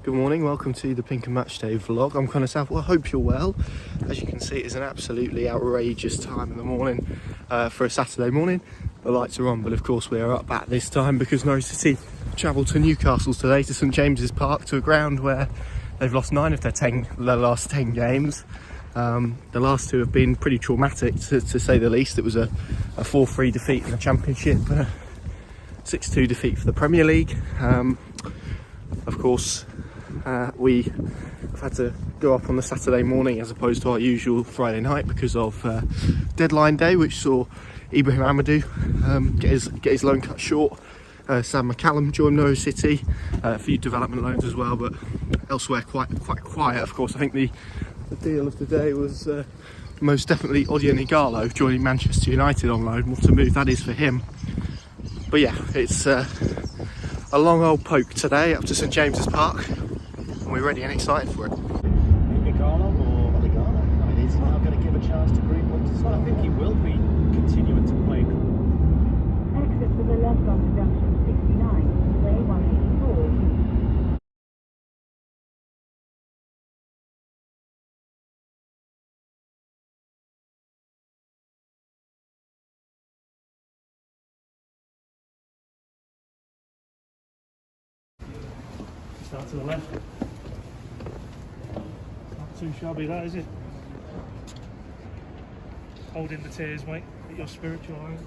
Good morning, welcome to the Pink and Matchday vlog. I'm Connor Southwell, I hope you're well. As you can see, it's an absolutely outrageous time in the morning for a Saturday morning. The lights are on, but of course we are up at this time because Norwich City travelled to Newcastle today, to St James's Park, to a ground where they've lost 9 of their last 10 games. The last 2 have been pretty traumatic, to say the least. It was a 4-3 defeat in the Championship, and a 6-2 defeat for the Premier League. Of course, we have had to go up on the Saturday morning as opposed to our usual Friday night because of deadline day, which saw Ibrahim Amadou get his loan cut short. Sam McCallum joined Norwich City, a few development loans as well, but elsewhere quite quiet. Of course, I think the deal of the day was most definitely Odion Ighalo joining Manchester United on loan. What a move that is for him. But yeah, it's a long old poke today up to St James's Park, and we're ready and excited for it. Ighalo or Oligano? I mean, he's now going to give a chance to Greenwood to start. I think he will be continuing to play. Exit to the left on junction 69, way 184. Start to the left. Not too shabby, that is it? Holding the tears, mate, at your spiritual eyes.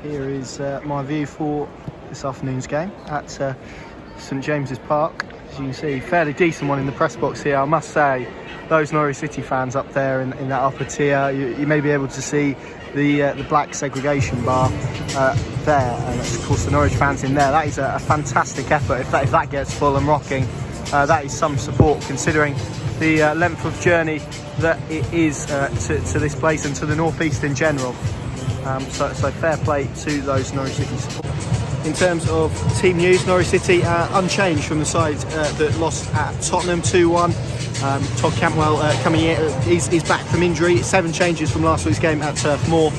Here is my view for this afternoon's game at St James's Park. As you can see, fairly decent one in the press box here. I must say, those Norwich City fans up there in that upper tier, you may be able to see the black segregation bar there, and of course the Norwich fans in there. That is a fantastic effort. If that gets full and rocking, that is some support considering the length of journey that it is to this place and to the northeast in general. So fair play to those Norwich City supporters. In terms of team news, Norwich City unchanged from the side that lost at Tottenham 2-1. Todd Cantwell coming in, he's back from injury. 7 changes from last week's game at Turf Moor.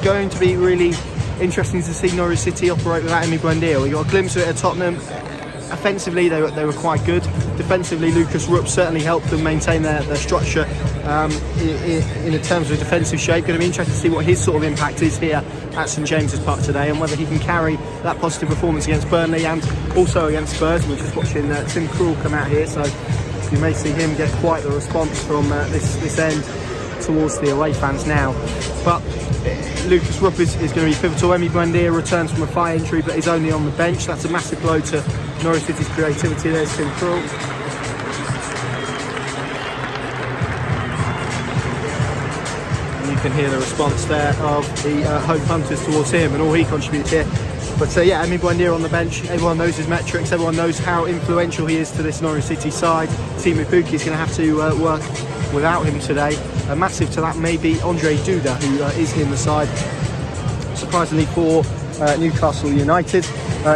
Going to be really interesting to see Norwich City operate without Emi Buendia. We got a glimpse of it at Tottenham. Offensively, they were quite good. Defensively, Lucas Rupp certainly helped them maintain their structure in terms of defensive shape. Going to be interesting to see what his sort of impact is here at St James's Park today, and whether he can carry that positive performance against Burnley and also against Spurs. We're just watching Tim Krul come out here, so you may see him get quite the response from this end towards the away fans now. But Lucas Rupp is going to be pivotal. Emi Buendia returns from a thigh injury but is only on the bench. That's a massive blow to Norwich City's creativity. There's Tim Krul. And you can hear the response there of the home punters towards him and all he contributes here. But yeah, Emi Buendia on the bench. Everyone knows his metrics. Everyone knows how influential he is to this Norwich City side. Timu Pukki is going to have to work without him today. Massive to that may be Andre Duda, who is in the side. Surprisingly for Newcastle United.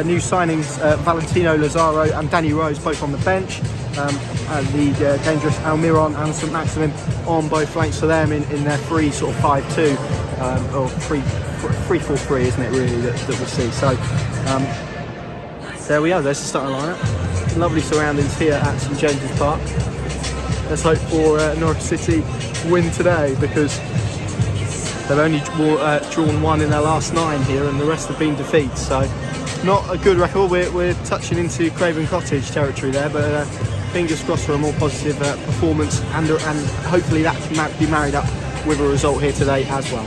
New signings, Valentino Lazaro and Danny Rose both on the bench. And the dangerous Almiron and St Maximin on both flanks for them in their 3 sort of 5-2 or 3-4-3, isn't it really, that we'll see. So there we are, there's the starting lineup. Lovely surroundings here at St James's Park. Let's hope for Norwich City win today, because they've only drawn 1 in their last 9 here and the rest have been defeats. So not a good record. We're touching into Craven Cottage territory there, but fingers crossed for a more positive performance, and hopefully that can be married up with a result here today as well.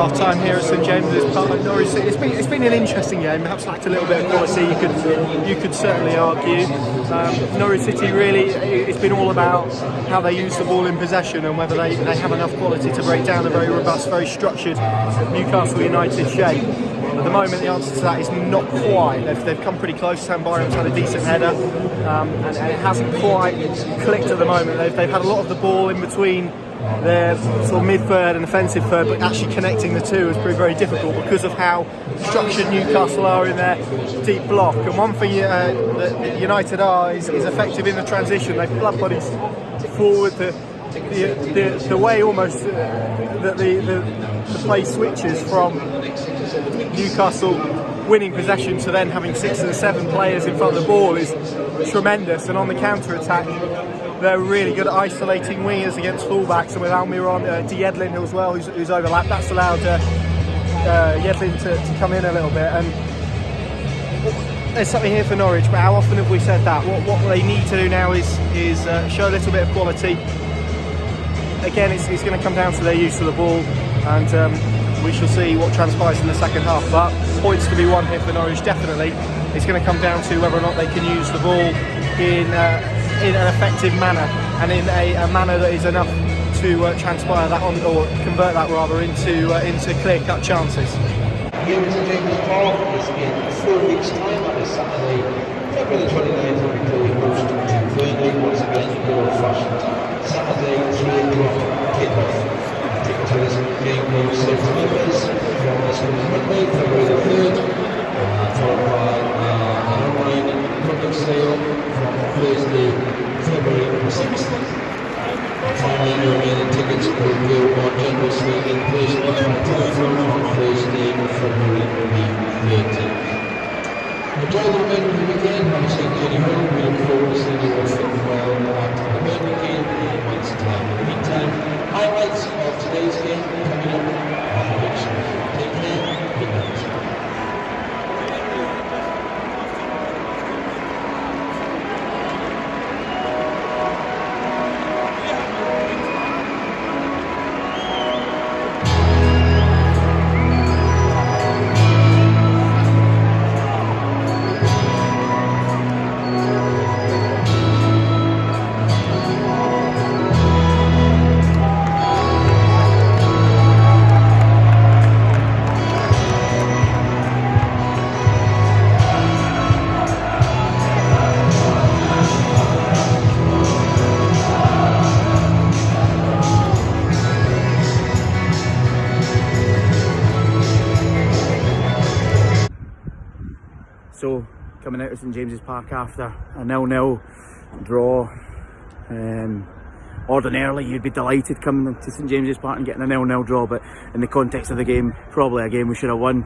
half time here at St James's Park at Norwich City. It's been an interesting game, perhaps lacked a little bit of quality, you could certainly argue. Norwich City really, it's been all about how they use the ball in possession and whether they have enough quality to break down a very robust, very structured Newcastle United shape. At the moment the answer to that is not quite. They've come pretty close. Sam Byram's had a decent header and it hasn't quite clicked at the moment. They've had a lot of the ball in between their sort of mid-third and offensive third, but actually connecting the two has proved very difficult because of how structured Newcastle are in their deep block. And one thing that United are is effective in the transition. They flood bodies forward. The way almost that the play switches from Newcastle winning possession to then having 6 and 7 players in front of the ball is tremendous. And on the counter-attack, they're really good at isolating wingers against fullbacks, and with Almiron, Yedlin as well, who's overlapped, that's allowed Yedlin to come in a little bit. And there's something here for Norwich, but how often have we said that? What they need to do now is show a little bit of quality. Again, it's going to come down to their use of the ball, and we shall see what transpires in the second half. But points to be won here for Norwich, definitely. It's going to come down to whether or not they can use the ball in an effective manner, and in a manner that is enough to transpire that on, or convert that rather into clear-cut chances. Here at St James's Park is in 4 weeks' time on a Saturday, February the 29th, we'll be playing host to Burnley once again in good old-fashioned Saturday 3 o'clock kick-off. Tickets for this game will sell to members from this Monday, February the 3rd, followed by an online public sale from Thursday, February the 6th. Finally, the remaining tickets will go on generously in person by telephone on Thursday, February the 13th. Enjoy the remainder of the weekend. Have a safe journey home. We look forward to seeing you all fit and well at the Burnley game in a month's time. In the meantime, highlights of today's game coming up on the next show. Take care. Good night. So, coming out of St James's Park after a 0-0 draw, ordinarily you'd be delighted coming to St James's Park and getting a 0-0 draw, but in the context of the game, probably a game we should have won.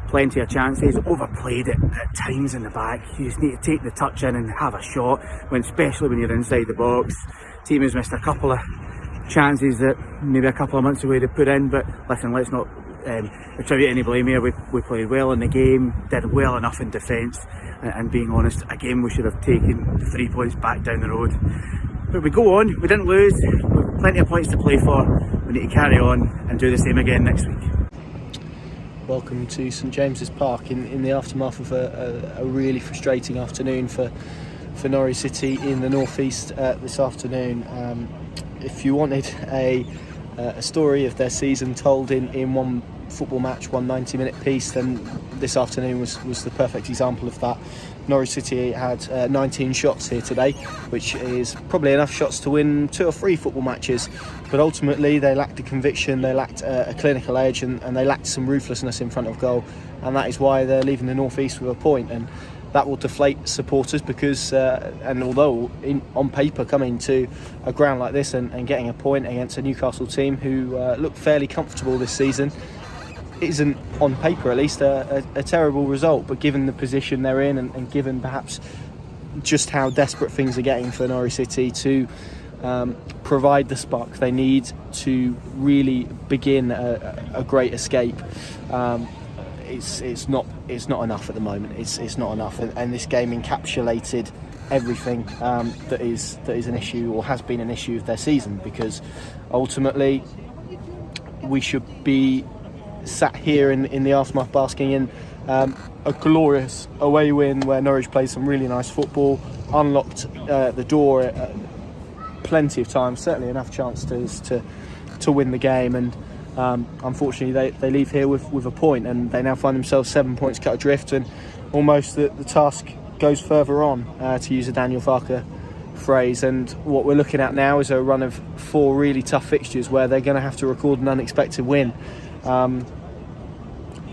Plenty of chances, overplayed it at times in the back. You just need to take the touch in and have a shot, especially when you're inside the box. Team has missed a couple of chances that maybe a couple of months ago they put in, but listen, let's not attribute any blame here. We played well in the game, did well enough in defence, and being honest, a game we should have taken 3 points back down the road. But we go on, we didn't lose, we've plenty of points to play for. We need to carry on and do the same again next week. Welcome to St James's Park in the aftermath of a really frustrating afternoon for Norwich City in the northeast this afternoon. If you wanted a story of their season told in one football match, one 90-minute piece, then this afternoon was the perfect example of that. Norwich City had 19 shots here today, which is probably enough shots to win 2 or 3 football matches, but ultimately they lacked a conviction, they lacked a clinical edge, and they lacked some ruthlessness in front of goal, and that is why they're leaving the North East with a point. And that will deflate supporters because, and although on paper coming to a ground like this and getting a point against a Newcastle team who look fairly comfortable this season, isn't on paper at least a terrible result, but given the position they're in and given perhaps just how desperate things are getting for Norwich City to provide the spark they need to really begin a great escape, it's not enough at the moment. It's not enough, and this game encapsulated everything that is an issue or has been an issue of their season, because ultimately we should be sat here in the aftermath basking in a glorious away win where Norwich played some really nice football, unlocked the door plenty of times, certainly enough chances to win the game, and unfortunately they leave here with a point, and they now find themselves 7 points cut adrift, and almost the task goes further on, to use a Daniel Farke phrase. And what we're looking at now is a run of 4 really tough fixtures where they're going to have to record an unexpected win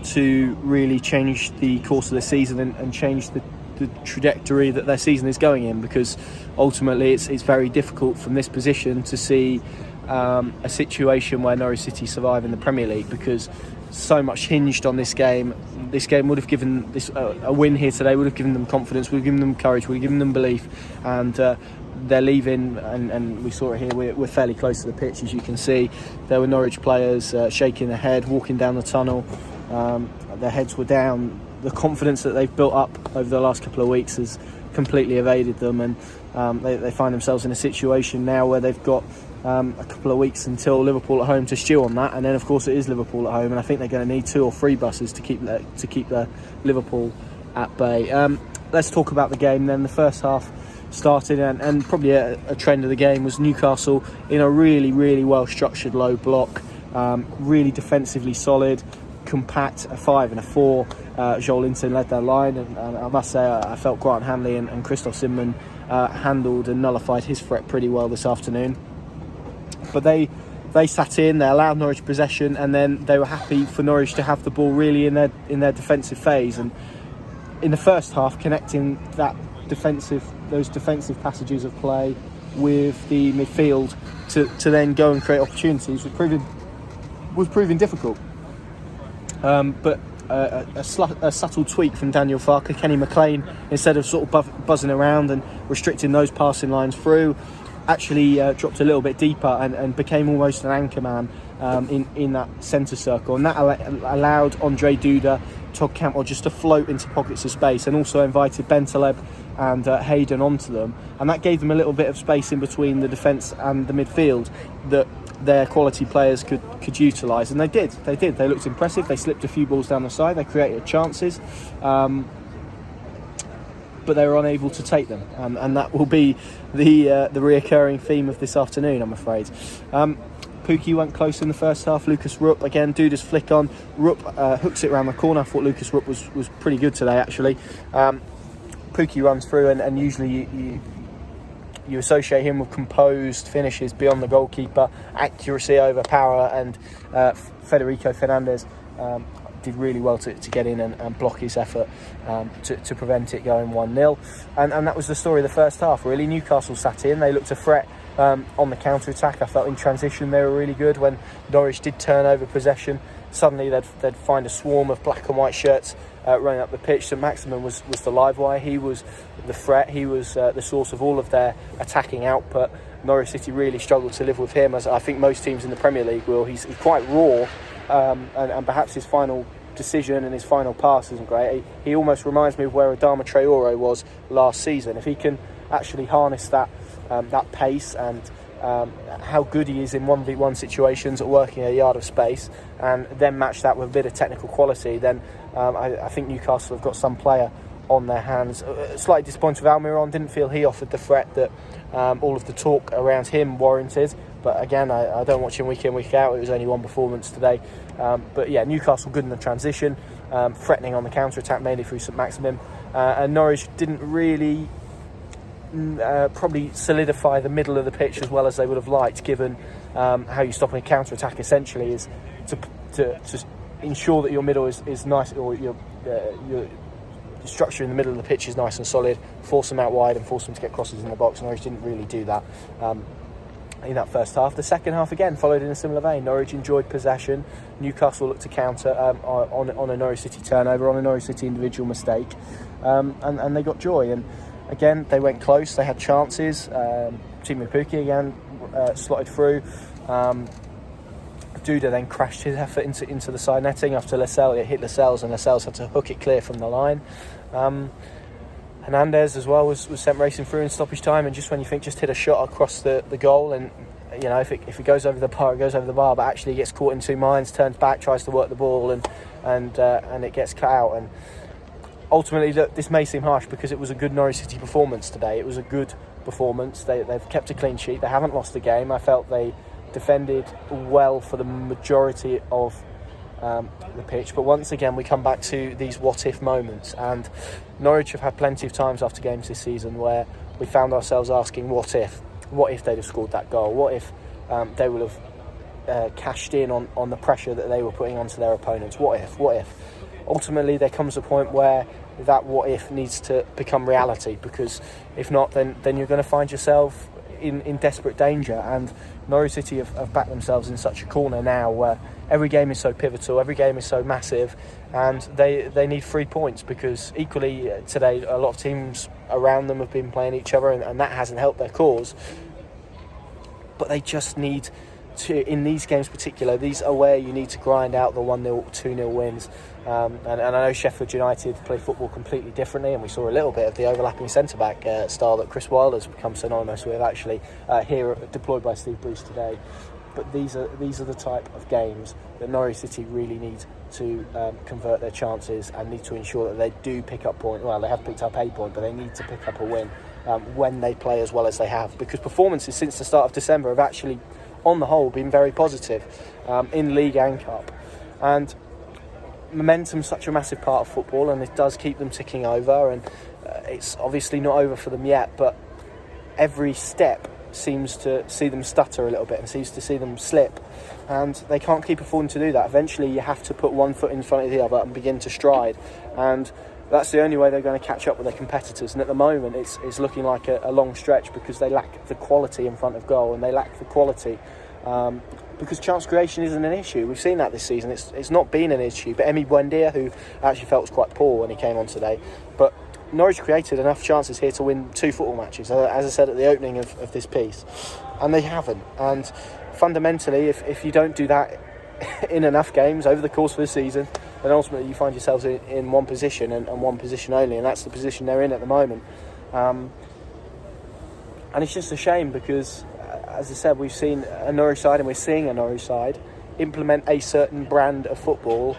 to really change the course of the season and change the trajectory that their season is going in, because ultimately it's very difficult from this position to see a situation where Norwich City survive in the Premier League, because so much hinged on this game. This game would have given a win here today would have given them confidence, would have given them courage, would have given them belief, and they're leaving, and we saw it here, we're fairly close to the pitch, as you can see. There were Norwich players shaking their head, walking down the tunnel, their heads were down. The confidence that they've built up over the last couple of weeks has completely evaded them, and they find themselves in a situation now where they've got a couple of weeks until Liverpool at home to stew on that, and then of course it is Liverpool at home, and I think they're going to need 2 or 3 buses to keep the Liverpool at bay. Let's talk about the game then. The first half started, and probably a trend of the game was Newcastle in a really, really well structured low block, really defensively solid, compact, a 5 and a 4. Joel Linton led their line, and I must say I felt Grant Hanley and Christoph Simon handled and nullified his threat pretty well this afternoon. But they sat in, they allowed Norwich possession, and then they were happy for Norwich to have the ball really in their defensive phase, and in the first half connecting those defensive passages of play with the midfield to then go and create opportunities was proving difficult. But a subtle tweak from Daniel Farke, Kenny McLean, instead of sort of buzzing around and restricting those passing lines through, actually dropped a little bit deeper and became almost an anchor man in that centre circle, and that allowed Andre Duda, Todd Cantwell just to float into pockets of space, and also invited Bentaleb and Hayden onto them, and that gave them a little bit of space in between the defence and the midfield that their quality players could utilise, and they did. They looked impressive. They slipped a few balls down the side. They created chances, but they were unable to take them, and that will be the reoccurring theme of this afternoon, I'm afraid. Pukki went close in the first half. Lucas Rupp, again, Duda's flick on. Rupp hooks it around the corner. I thought Lucas Rupp was pretty good today, actually. Pukki runs through, and usually you associate him with composed finishes beyond the goalkeeper, accuracy over power, and Federico Fernandez did really well to get in and block his effort to prevent it going 1-0. And that was the story of the first half, really. Newcastle sat in, they looked to threat on the counter-attack. I felt in transition they were really good. When Norwich did turn over possession, suddenly they'd find a swarm of black and white shirts running up the pitch. St Maximin was the live wire. He was the threat. He was the source of all of their attacking output. Norwich City really struggled to live with him, as I think most teams in the Premier League will. He's quite raw, and perhaps his final decision and his final pass isn't great. He almost reminds me of where Adama Traore was last season. If he can actually harness that pace and how good he is in 1v1 situations at working a yard of space, and then match that with a bit of technical quality, then I think Newcastle have got some player on their hands. Slightly disappointed with Almiron. Didn't feel he offered the threat that all of the talk around him warranted, but again, I don't watch him week in, week out. It was only one performance today, but yeah, Newcastle good in the transition, threatening on the counter-attack mainly through St Maximin, and Norwich didn't really probably solidify the middle of the pitch as well as they would have liked, given how you stop a counter-attack essentially is to ensure that your middle is nice, or your structure in the middle of the pitch is nice and solid, force them out wide and force them to get crosses in the box. Norwich didn't really do that in that first half. The second half again followed in a similar vein. Norwich enjoyed possession. Newcastle looked to counter on a Norwich City turnover, on a Norwich City individual mistake, and they got joy. And again, they went close. They had chances. Teemu Pukki again slotted through. Duda then crashed his effort into the side netting after Lascelles. It hit Lascelles, and Lascelles had to hook it clear from the line. Hernandez as well was sent racing through in stoppage time, and just when you think just hit a shot across the goal, and you know, if it goes over the bar, it goes over the bar, but actually gets caught in two minds, turns back, tries to work the ball, and it gets cut out. And ultimately, look, this may seem harsh because it was a good Norwich City performance today. It was a good performance. They've kept a clean sheet. They haven't lost the game. I felt they defended well for the majority of the pitch. But once again, we come back to these what-if moments. And Norwich have had plenty of times after games this season where we found ourselves asking, what if? What if they'd have scored that goal? What if they would have cashed in on the pressure that they were putting onto their opponents? What if? What if? Ultimately, there comes a point where that what if needs to become reality, because if not, then you're going to find yourself in desperate danger. And Norwich City have backed themselves in such a corner now where every game is so pivotal, every game is so massive, and they need 3 points, because equally today a lot of teams around them have been playing each other, and that hasn't helped their cause. But they just need to, in these games in particular, these are where you need to grind out the 1-0, 2-0 wins. And I know Sheffield United play football completely differently, and we saw a little bit of the overlapping centre-back style that Chris Wilder's become synonymous with, actually, here deployed by Steve Bruce today. But these are the type of games that Norwich City really need to convert their chances and need to ensure that they do pick up points. Well, they have picked up a point, but they need to pick up a win when they play as well as they have, because performances since the start of December have actually, on the whole, been very positive in League and Cup. And momentum's such a massive part of football, and it does keep them ticking over, and it's obviously not over for them yet, but every step seems to see them stutter a little bit and seems to see them slip, and they can't keep affording to do that. Eventually you have to put one foot in front of the other and begin to stride, and that's the only way they're going to catch up with their competitors. And at the moment it's looking like a long stretch, because they lack the quality in front of goal, and they lack the quality because chance creation isn't an issue. We've seen that this season. It's not been an issue. But Emi Buendia, who I actually felt was quite poor when he came on today, but Norwich created enough chances here to win 2 football matches, as I said at the opening of this piece, and they haven't. And fundamentally, if you don't do that in enough games over the course of the season, then ultimately you find yourselves in one position and one position only, and that's the position they're in at the moment. And it's just a shame, because as I said, we've seen a Norwich side, and we're seeing a Norwich side implement a certain brand of football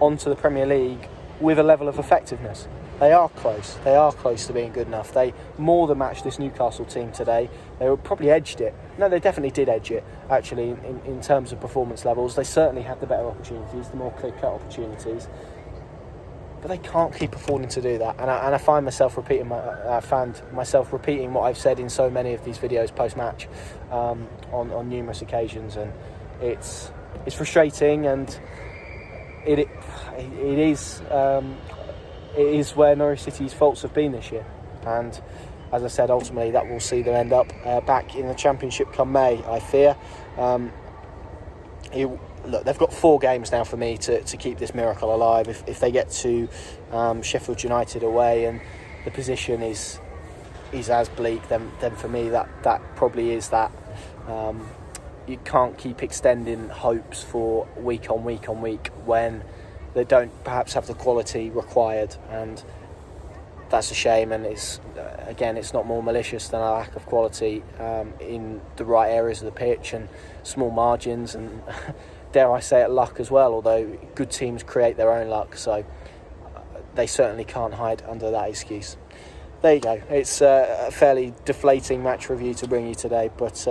onto the Premier League with a level of effectiveness. They are close. They are close to being good enough. They more than matched this Newcastle team today. They were probably edged it. No, they definitely did edge it, actually, in terms of performance levels. They certainly had the better opportunities, the more clear-cut opportunities. But they can't keep affording to do that. And I find myself repeating what I've said in so many of these videos post-match on numerous occasions. And it's frustrating, and it is where Norwich City's faults have been this year. And as I said, ultimately that will see them end up back in the Championship come May, I fear. Look, they've got 4 games now for me to keep this miracle alive. If they get to Sheffield United away and the position is as bleak, then for me that probably is that. You can't keep extending hopes for week on week on week when they don't perhaps have the quality required, and that's a shame. And it's not more malicious than a lack of quality in the right areas of the pitch and small margins, and dare I say it, luck as well, although good teams create their own luck, so they certainly can't hide under that excuse. There you go. It's a fairly deflating match review to bring you today, but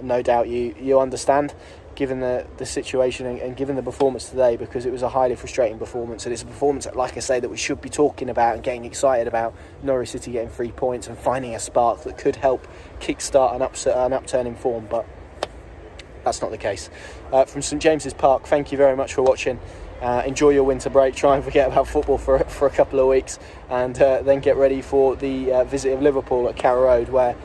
no doubt you understand, given the situation and given the performance today, because it was a highly frustrating performance, and it's a performance, like I say, that we should be talking about and getting excited about. Norwich City getting 3 points and finding a spark that could help kickstart an upturn in form, but that's not the case. From St James's Park, thank you very much for watching. Enjoy your winter break, try and forget about football for a couple of weeks, and then get ready for the visit of Liverpool at Carrow Road, where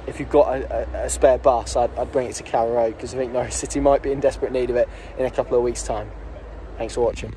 if you've got a spare bus, I'd bring it to Carrow Road, because I think Norwich City might be in desperate need of it in a couple of weeks' time. Thanks for watching.